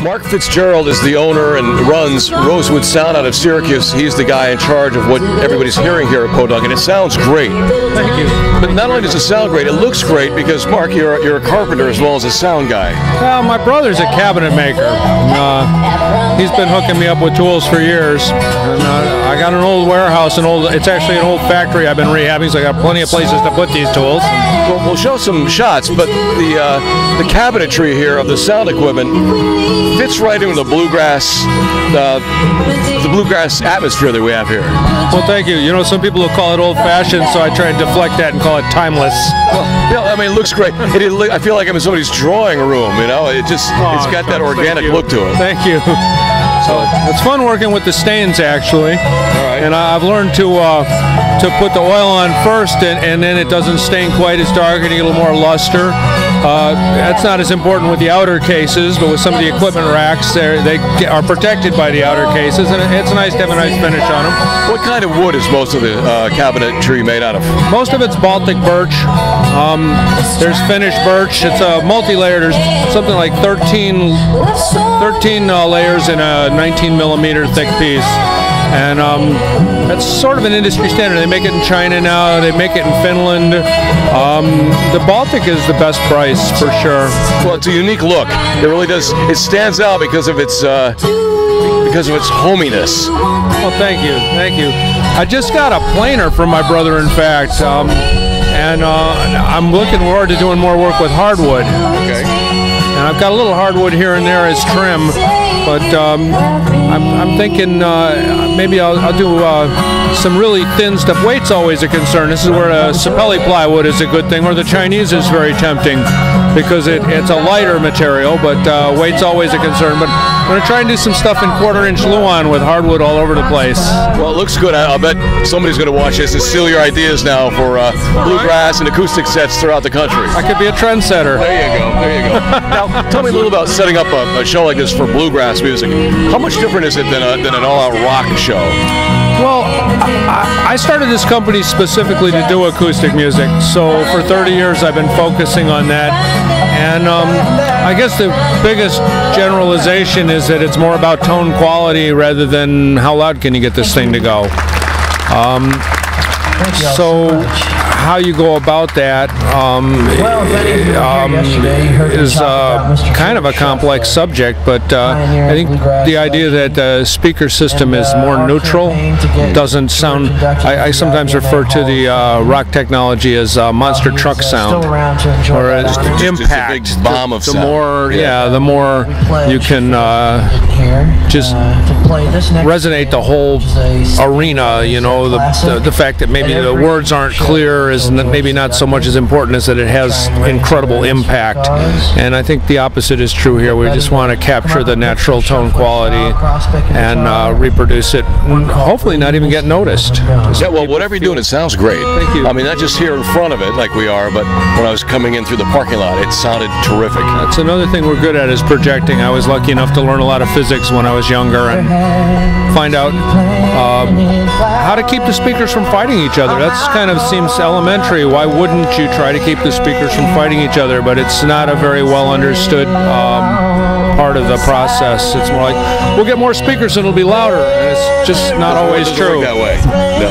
Mark Fitzgerald is the owner and runs Rosewood Sound out of Syracuse. He's the guy in charge of what everybody's hearing here at Podunk, and it sounds great. Thank you. But not only does it sound great, it looks great because, Mark, you're a carpenter as well as a sound guy. Well, my brother's a cabinet maker. He's been hooking me up with tools for years. And, I got an old warehouse, it's actually an old factory I've been rehabbing, so I got plenty of places to put these tools. Well, we'll show some shots, but the cabinetry here of the sound equipment fits right into the bluegrass atmosphere that we have here. Well, thank you. You know, some people will call it old-fashioned, so I try and deflect that and call it timeless. Well, yeah, I mean, it looks great. I feel like I'm in somebody's drawing room. You know, it's got that organic look to it. Thank you. So it's fun working with the stains, actually. All right. And I've learned to put the oil on first, and then it doesn't stain quite as dark, and you get a little more luster. That's not as important with the outer cases, but with some of the equipment racks, they are protected by the outer cases, and it's nice to have a nice finish on them. What kind of wood is most of the cabinetry made out of? Most of it's Baltic birch. There's Finnish birch. It's a multi-layer. There's something like 13 layers in a 19mm thick piece. And that's sort of an industry standard. They make it in China now. They make it in Finland. The Baltic is the best price for sure. Well, it's a unique look. It really does. It stands out because of its hominess. Well, thank you, thank you. I just got a planer from my brother, in fact, and I'm looking forward to doing more work with hardwood. Okay. And I've got a little hardwood here and there as trim, but I'm thinking maybe I'll do some really thin stuff. Weight's always a concern. This is where Sapelli plywood is a good thing, or the Chinese is very tempting because it's a lighter material, but weight's always a concern. But I'm going to try and do some stuff in 1/4-inch Luan with hardwood all over the place. Well, it looks good. I'll bet somebody's going to watch this and steal your ideas now for bluegrass and acoustic sets throughout the country. I could be a trendsetter. There you go. There you go. Now, tell me a little about setting up a show like this for bluegrass music. How much different is it than an all-out rock show? Well, I started this company specifically to do acoustic music, so for 30 years I've been focusing on that, and I guess the biggest generalization is that it's more about tone quality rather than how loud can you get this thing to go. So how you go about that is kind of a complex subject, but I think the idea that the speaker system is more neutral doesn't sound. I sometimes refer to the rock technology as monster truck sound, or as impact. It's a big bomb of sound. The more you can just resonate the whole arena. You know, the fact that maybe the words aren't clear is maybe not so much as important as that it has incredible impact, and I think the opposite is true here. We just want to capture the natural tone quality and reproduce it, and hopefully not even get noticed. Yeah, well, whatever you're doing, it sounds great. Thank you. I mean, not just here in front of it like we are, but when I was coming in through the parking lot, it sounded terrific. That's another thing we're good at, is projecting. I was lucky enough to learn a lot of physics when I was younger and find out how to keep the speakers from fighting each other. That's kind of seems elementary. Why wouldn't you try to keep the speakers from fighting each other? But it's not a very well understood part of the process. It's more like, we'll get more speakers and it'll be louder, and it's just not always true. Work that way. No.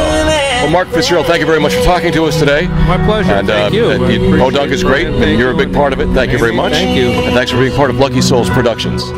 Well, Mark Fitzgerald, thank you very much for talking to us today. My pleasure. And, thank you. Podunk is great, and you're a big part of it. Thank you very much. Thank you. And thanks for being part of Lucky Souls Productions.